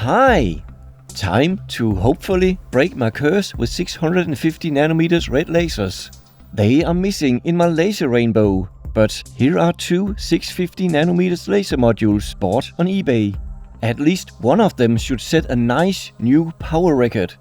Hi! Time to hopefully break my curse with 650nm red lasers. They are missing in my laser rainbow, but here are two 650nm laser modules bought on eBay. At least one of them should set a nice new power record.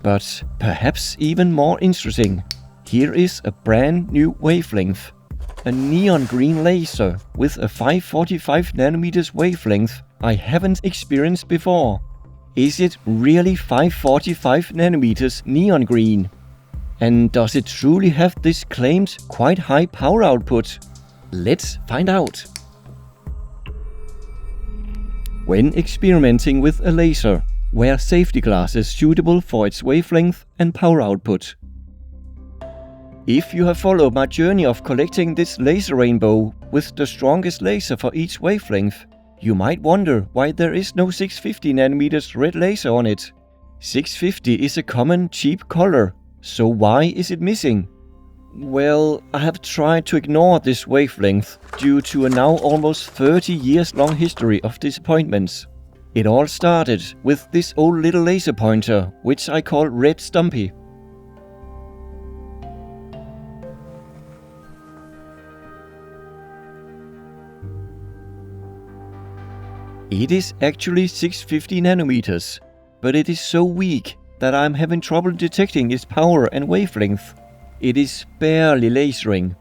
But perhaps even more interesting, here is a brand new wavelength. A neon green laser with a 545nm wavelength I haven't experienced before. Is it really 545nm neon green? And does it truly have this claimed quite high power output? Let's find out. When experimenting with a laser, wear safety glasses suitable for its wavelength and power output. If you have followed my journey of collecting this laser rainbow with the strongest laser for each wavelength, you might wonder why there is no 650nm red laser on it. 650 is a common cheap color, so why is it missing? Well, I have tried to ignore this wavelength due to a now almost 30 years long history of disappointments. It all started with this old little laser pointer, which I call Red Stumpy. It is actually 650nm, but it is so weak that I'm having trouble detecting its power and wavelength. It is barely lasering.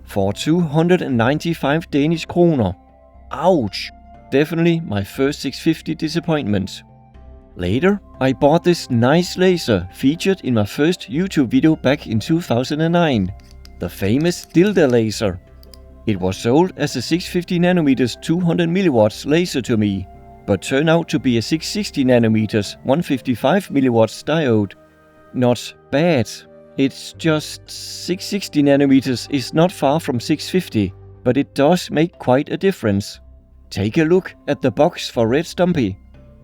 For 295 Danish kroner. Ouch! Definitely my first 650 disappointment. Later, I bought this nice laser featured in my first YouTube video back in 2009. The famous dildo laser. It was sold as a 650nm 200mW laser to me, but turned out to be a 660nm 155mW diode. Not bad. It's just 660nm is not far from 650, but it does make quite a difference. Take a look at the box for Red Stumpy.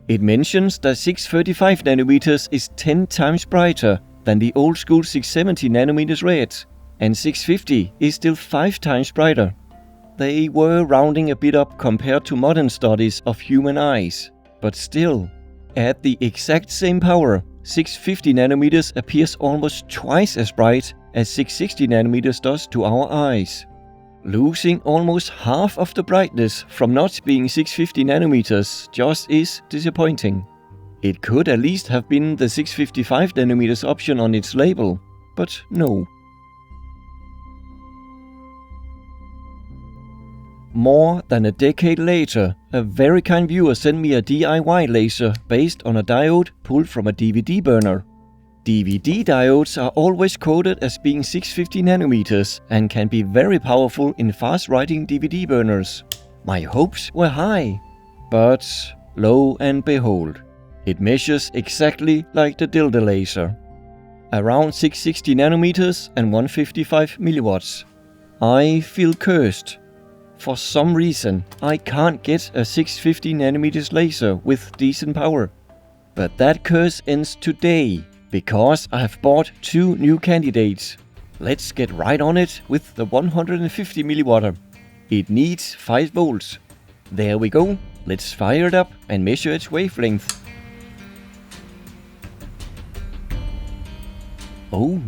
It mentions that 635nm is 10 times brighter than the old school 670nm red, and 650 is still 5 times brighter. They were rounding a bit up compared to modern studies of human eyes, but still, at the exact same power, 650nm appears almost twice as bright as 660nm does to our eyes. Losing almost half of the brightness from not being 650nm just is disappointing. It could at least have been the 655nm option on its label, but no. More than a decade later, a very kind viewer sent me a DIY laser based on a diode pulled from a DVD burner. DVD diodes are always quoted as being 650nm and can be very powerful in fast-writing DVD burners. My hopes were high, but lo and behold, it measures exactly like the dildo laser. Around 660nm and 155mW. I feel cursed. For some reason, I can't get a 650nm laser with decent power. But that curse ends today, because I have bought two new candidates. Let's get right on it with the 150mW. It needs 5 volts. There we go, let's fire it up and measure its wavelength. Oh,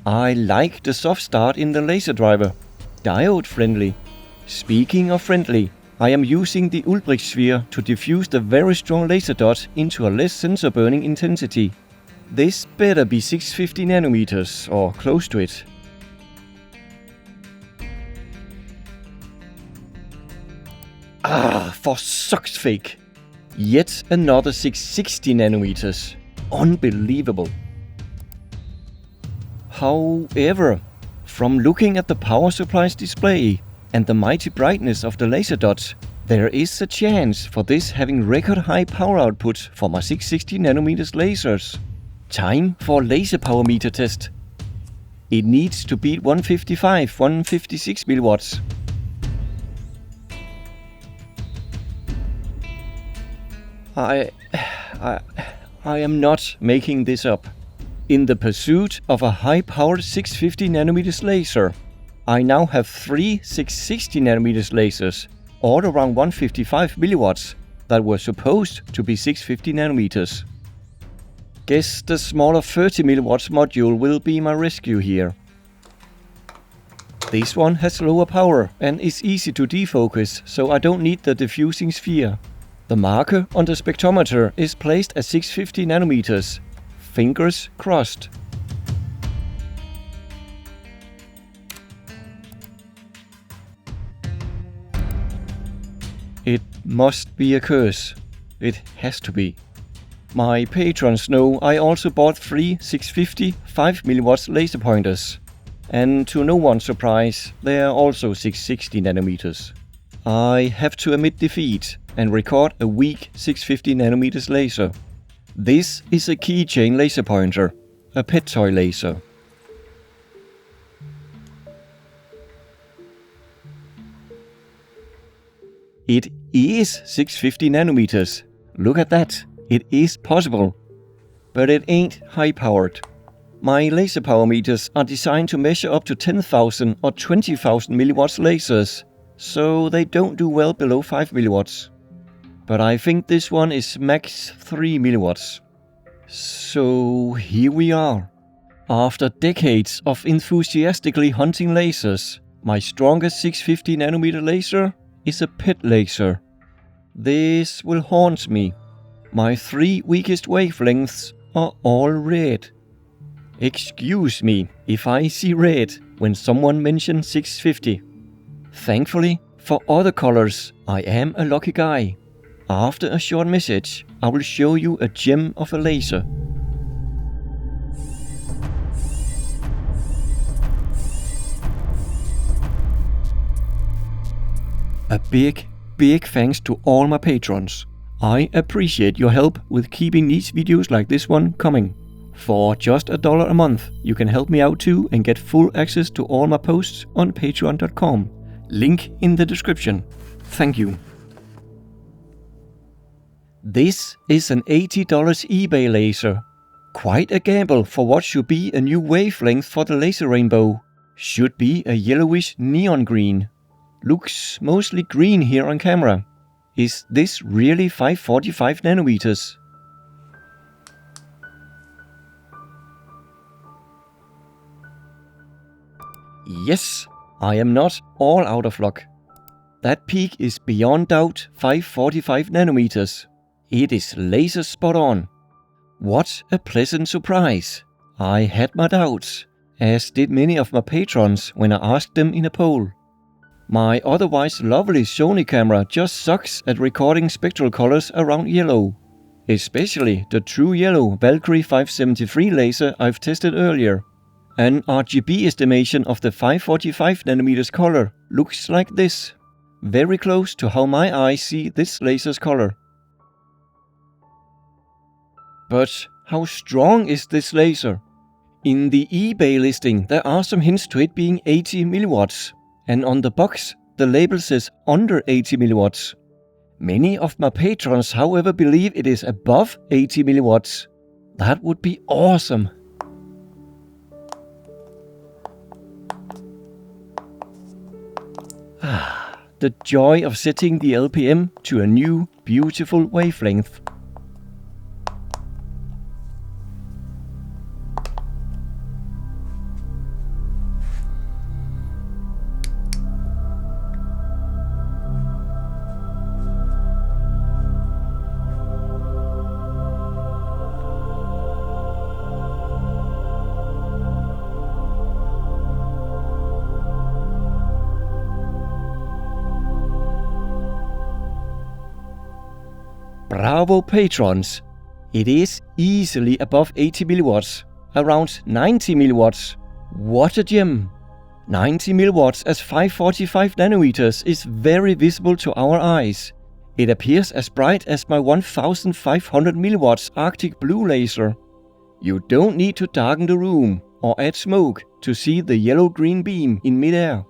I like the soft start in the laser driver. Diode friendly. Speaking of friendly, I am using the Ulbrich sphere to diffuse the very strong laser dot into a less sensor burning intensity. This better be 650nm or close to it. For suck's sake! Yet another 660nm. Unbelievable. However, from looking at the power supply's display and the mighty brightness of the laser dot, there is a chance for this having record high power output for my 660nm lasers. Time for laser power meter test. It needs to beat 156mW. I am not making this up. In the pursuit of a high-powered 650nm laser, I now have 3 660nm lasers, all around 155mW, that were supposed to be 650 nanometers. Guess the smaller 30mW module will be my rescue here. This one has lower power and is easy to defocus, so I don't need the diffusing sphere. The marker on the spectrometer is placed at 650 nanometers. Fingers crossed. It must be a curse. It has to be. My patrons know I also bought 3 650 5mW laser pointers. And to no one's surprise, they are also 660 nanometers. I have to admit defeat and record a weak 650 nanometers laser. This is a keychain laser pointer, a pet toy laser. It is 650 nanometers. Look at that, it is possible. But it ain't high powered. My laser power meters are designed to measure up to 10,000 or 20,000 milliwatts lasers, so they don't do well below 5 milliwatts. But I think this one is max 3 milliwatts. So here we are. After decades of enthusiastically hunting lasers, my strongest 650 nanometer laser is a pet laser. This will haunt me. My 3 weakest wavelengths are all red. Excuse me if I see red when someone mentions 650. Thankfully, for other colors, I am a lucky guy. After a short message, I will show you a gem of a laser. A big thanks to all my patrons. I appreciate your help with keeping these videos like this one coming. For just $1 a month, you can help me out too and get full access to all my posts on patreon.com. Link in the description. Thank you. This is an $80 eBay laser. Quite a gamble for what should be a new wavelength for the laser rainbow. Should be a yellowish neon green. Looks mostly green here on camera. Is this really 545 nanometers? Yes, I am not all out of luck. That peak is beyond doubt 545 nanometers. It is laser spot on. What a pleasant surprise. I had my doubts, as did many of my patrons when I asked them in a poll. My otherwise lovely Sony camera just sucks at recording spectral colors around yellow. Especially the true yellow Valkyrie 573 laser I've tested earlier. An RGB estimation of the 545 nanometers color looks like this. Very close to how my eyes see this laser's color. But how strong is this laser? In the eBay listing there are some hints to it being 80 milliwatts, and on the box the label says under 80 milliwatts. Many of my patrons however believe it is above 80 milliwatts. That would be awesome. The joy of setting the LPM to a new, beautiful wavelength. Bravo patrons! It is easily above 80 milliwatts, around 90 milliwatts. What a gem! 90 milliwatts as 545 nanometers is very visible to our eyes. It appears as bright as my 1500 milliwatts Arctic Blue laser. You don't need to darken the room or add smoke to see the yellow-green beam in midair.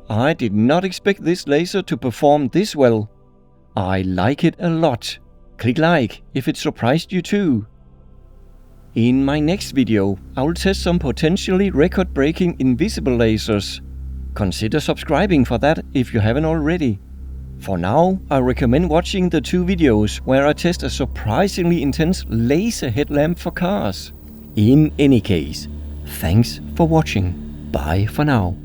I did not expect this laser to perform this well. I like it a lot. Click like if it surprised you too. In my next video, I will test some potentially record-breaking invisible lasers. Consider subscribing for that if you haven't already. For now, I recommend watching the 2 videos where I test a surprisingly intense laser headlamp for cars. In any case, thanks for watching. Bye for now.